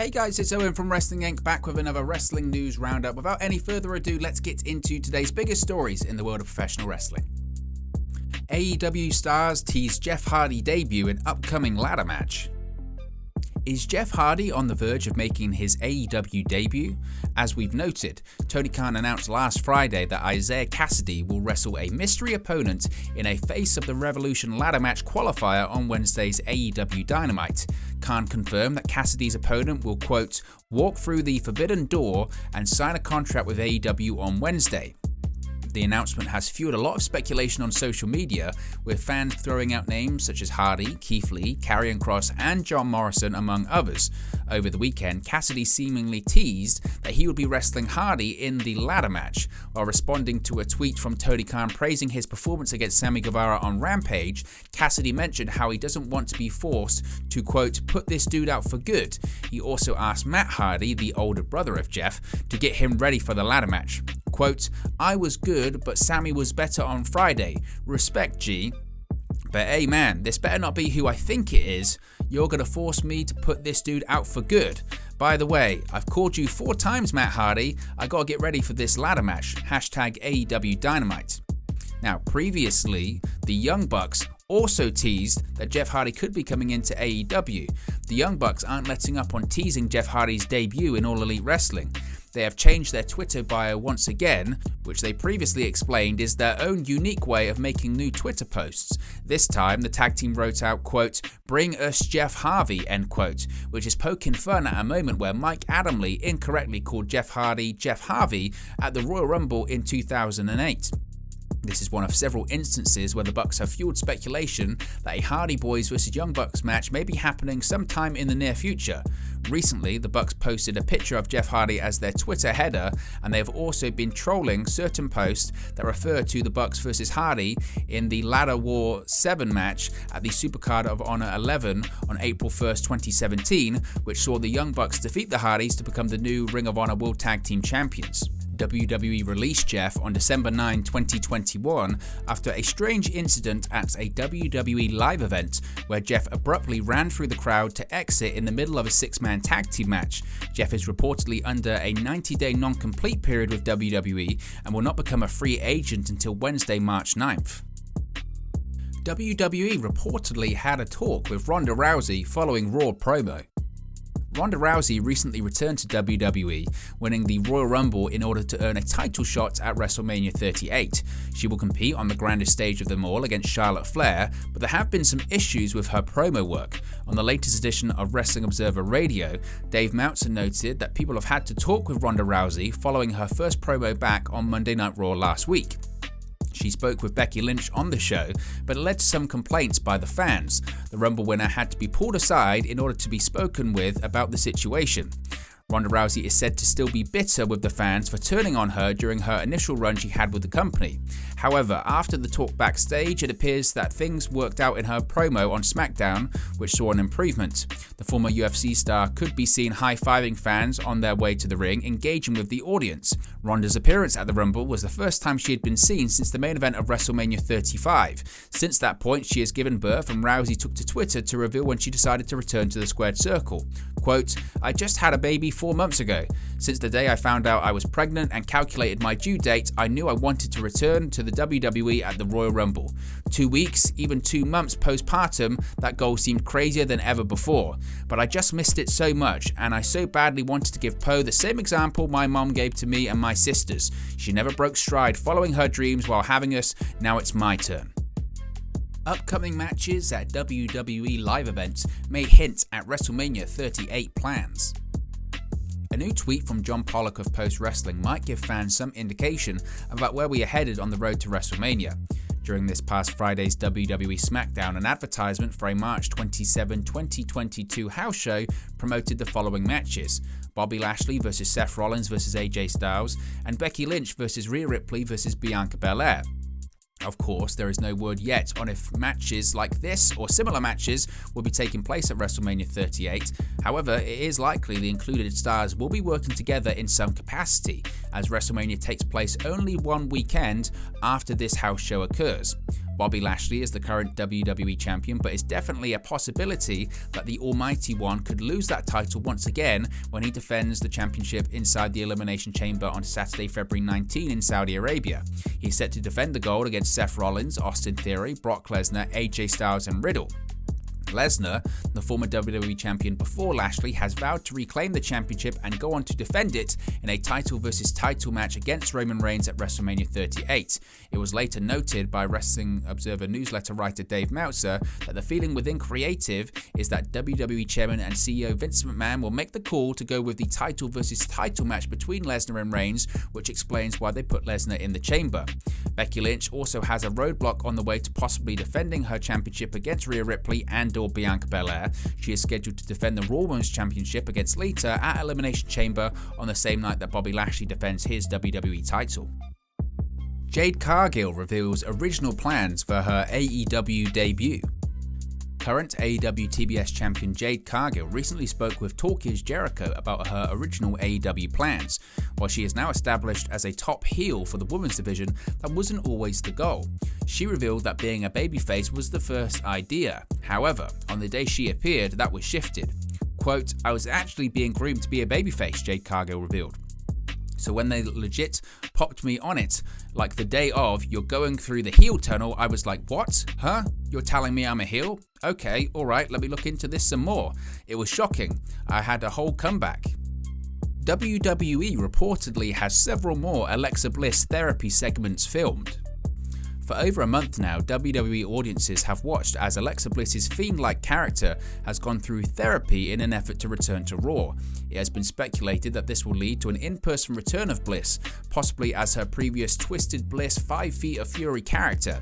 Hey guys, it's Owen from Wrestling Inc. back with another wrestling news roundup. Without any further ado, let's get into today's biggest stories in the world of professional wrestling. AEW stars tease Jeff Hardy debut in upcoming ladder match. Is Jeff Hardy on the verge of making his AEW debut? As we've noted, Tony Khan announced last Friday that Isaiah Cassidy will wrestle a mystery opponent in a Face of the Revolution ladder match qualifier on Wednesday's AEW Dynamite. Khan confirmed that Cassidy's opponent will, quote, walk through the forbidden door and sign a contract with AEW on Wednesday. The announcement has fueled a lot of speculation on social media, with fans throwing out names such as Hardy, Keith Lee, Karrion Kross, and John Morrison, among others. Over the weekend, Cassidy seemingly teased that he would be wrestling Hardy in the ladder match. While responding to a tweet from Tony Khan praising his performance against Sammy Guevara on Rampage, Cassidy mentioned how he doesn't want to be forced to, quote, put this dude out for good. He also asked Matt Hardy, the older brother of Jeff, to get him ready for the ladder match. Quote, I was good, but Sammy was better on Friday. Respect, G. But hey man, this better not be who I think it is. You're gonna force me to put this dude out for good. By the way, I've called you 4 times, Matt Hardy. I gotta get ready for this ladder match. Hashtag AEW Dynamite. Now, previously, the Young Bucks also teased that Jeff Hardy could be coming into AEW. The Young Bucks aren't letting up on teasing Jeff Hardy's debut in All Elite Wrestling. They have changed their Twitter bio once again, which they previously explained is their own unique way of making new Twitter posts. This time, the tag team wrote out, quote, bring us Jeff Harvey, end quote, which is poking fun at a moment where Mike Adamle incorrectly called Jeff Hardy Jeff Harvey at the Royal Rumble in 2008. This is one of several instances where the Bucks have fueled speculation that a Hardy Boys vs Young Bucks match may be happening sometime in the near future. Recently, the Bucks posted a picture of Jeff Hardy as their Twitter header, and they have also been trolling certain posts that refer to the Bucks vs Hardy in the Ladder War 7 match at the Supercard of Honor 11 on April 1st, 2017, which saw the Young Bucks defeat the Hardys to become the new Ring of Honor World Tag Team Champions. WWE released Jeff on December 9, 2021 after a strange incident at a WWE live event where Jeff abruptly ran through the crowd to exit in the middle of a 6-man tag team match. Jeff is reportedly under a 90-day non-compete period with WWE and will not become a free agent until Wednesday, March 9th. WWE reportedly had a talk with Ronda Rousey following Raw promo. Ronda Rousey recently returned to WWE, winning the Royal Rumble in order to earn a title shot at WrestleMania 38. She will compete on the grandest stage of them all against Charlotte Flair, but there have been some issues with her promo work. On the latest edition of Wrestling Observer Radio, Dave Meltzer noted that people have had to talk with Ronda Rousey following her first promo back on Monday Night Raw last week. She spoke with Becky Lynch on the show, but it led to some complaints by the fans. The Rumble winner had to be pulled aside in order to be spoken with about the situation. Ronda Rousey is said to still be bitter with the fans for turning on her during her initial run she had with the company. However, after the talk backstage, it appears that things worked out in her promo on SmackDown, which saw an improvement. The former UFC star could be seen high-fiving fans on their way to the ring, engaging with the audience. Ronda's appearance at the Rumble was the first time she had been seen since the main event of WrestleMania 35. Since that point, she has given birth, and Rousey took to Twitter to reveal when she decided to return to the squared circle. Quote, I just had a baby 4 months ago. Since the day I found out I was pregnant and calculated my due date, I knew I wanted to return to the WWE at the Royal Rumble. 2 weeks, even 2 months postpartum, that goal seemed crazier than ever before. But I just missed it so much, and I so badly wanted to give Poe the same example my mom gave to me and my sisters. She never broke stride following her dreams while having us. Now it's my turn. Upcoming matches at WWE live events may hint at WrestleMania 38 plans. A new tweet from John Pollock of Post Wrestling might give fans some indication about where we are headed on the road to WrestleMania. During this past Friday's WWE SmackDown, an advertisement for a March 27, 2022 house show promoted the following matches: Bobby Lashley vs Seth Rollins vs AJ Styles, and Becky Lynch vs Rhea Ripley vs Bianca Belair. Of course, there is no word yet on if matches like this or similar matches will be taking place at WrestleMania 38. However, it is likely the included stars will be working together in some capacity, as WrestleMania takes place only one weekend after this house show occurs. Bobby Lashley is the current WWE champion, but it's definitely a possibility that the Almighty One could lose that title once again when he defends the championship inside the Elimination Chamber on Saturday, February 19 in Saudi Arabia. He's set to defend the gold against Seth Rollins, Austin Theory, Brock Lesnar, AJ Styles and Riddle. Lesnar, the former WWE champion before Lashley, has vowed to reclaim the championship and go on to defend it in a title versus title match against Roman Reigns at WrestleMania 38. It was later noted by Wrestling Observer newsletter writer Dave Meltzer that the feeling within creative is that WWE chairman and CEO Vince McMahon will make the call to go with the title versus title match between Lesnar and Reigns, which explains why they put Lesnar in the chamber. Becky Lynch also has a roadblock on the way to possibly defending her championship against Rhea Ripley and/or Bianca Belair. She is scheduled to defend the Raw Women's Championship against Lita at Elimination Chamber on the same night that Bobby Lashley defends his WWE title. Jade Cargill reveals original plans for her AEW debut. Current AEW TBS champion Jade Cargill recently spoke with Talkies Jericho about her original AEW plans. While she is now established as a top heel for the women's division, that wasn't always the goal. She revealed that being a babyface was the first idea. However, on the day she appeared, that was shifted. Quote, "I was actually being groomed to be a babyface," Jade Cargill revealed. So when they legit popped me on it, like the day of, "You're going through the heel tunnel," I was like, "What? Huh? You're telling me I'm a heel? Okay, alright, let me look into this some more." It was shocking. I had a whole comeback. WWE reportedly has several more Alexa Bliss therapy segments filmed. For over a month now, WWE audiences have watched as Alexa Bliss's fiend-like character has gone through therapy in an effort to return to Raw. It has been speculated that this will lead to an in-person return of Bliss, possibly as her previous Twisted Bliss 5 Feet of Fury character.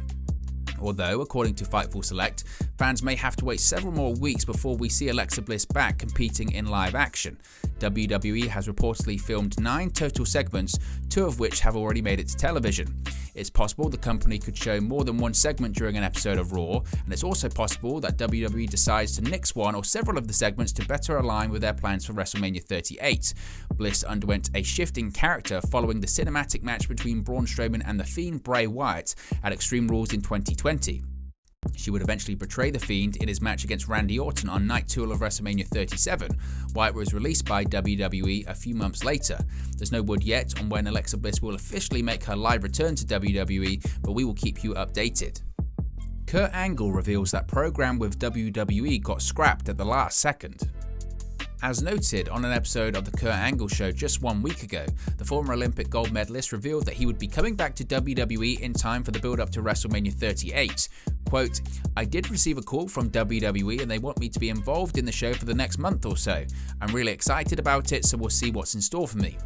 Although, according to Fightful Select, fans may have to wait several more weeks before we see Alexa Bliss back competing in live action. WWE has reportedly filmed 9 total segments, 2 of which have already made it to television. It's possible the company could show more than one segment during an episode of Raw, and it's also possible that WWE decides to nix one or several of the segments to better align with their plans for WrestleMania 38. Bliss underwent a shift in character following the cinematic match between Braun Strowman and The Fiend Bray Wyatt at Extreme Rules in 2020. She would eventually betray The Fiend in his match against Randy Orton on Night 2 of WrestleMania 37. Wyatt was released by WWE a few months later. There's no word yet on when Alexa Bliss will officially make her live return to WWE, but we will keep you updated. Kurt Angle reveals that program with WWE got scrapped at the last second. As noted on an episode of The Kurt Angle Show just 1 week ago, the former Olympic gold medalist revealed that he would be coming back to WWE in time for the build-up to WrestleMania 38. Quote, "I did receive a call from WWE and they want me to be involved in the show for the next month or so. I'm really excited about it, so we'll see what's in store for me."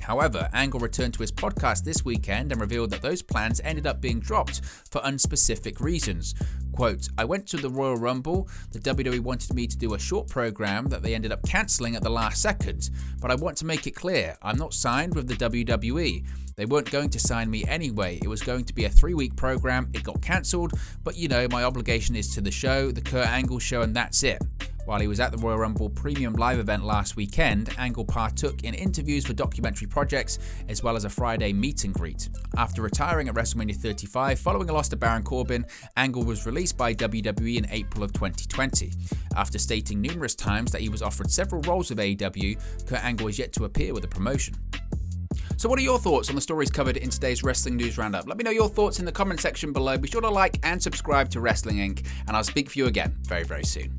However, Angle returned to his podcast this weekend and revealed that those plans ended up being dropped for unspecific reasons. Quote, "I went to the Royal Rumble. The WWE wanted me to do a short program that they ended up cancelling at the last second. But I want to make it clear, I'm not signed with the WWE. They weren't going to sign me anyway. It was going to be a 3-week program. It got cancelled. But you know, my obligation is to the show, the Kurt Angle Show, and that's it." While he was at the Royal Rumble Premium Live event last weekend, Angle partook in interviews for documentary projects as well as a Friday meet and greet. After retiring at WrestleMania 35 following a loss to Baron Corbin, Angle was released by WWE in April of 2020. After stating numerous times that he was offered several roles with AEW, Kurt Angle is yet to appear with a promotion. So what are your thoughts on the stories covered in today's Wrestling News Roundup? Let me know your thoughts in the comment section below. Be sure to like and subscribe to Wrestling Inc. and I'll speak for you again very, very soon.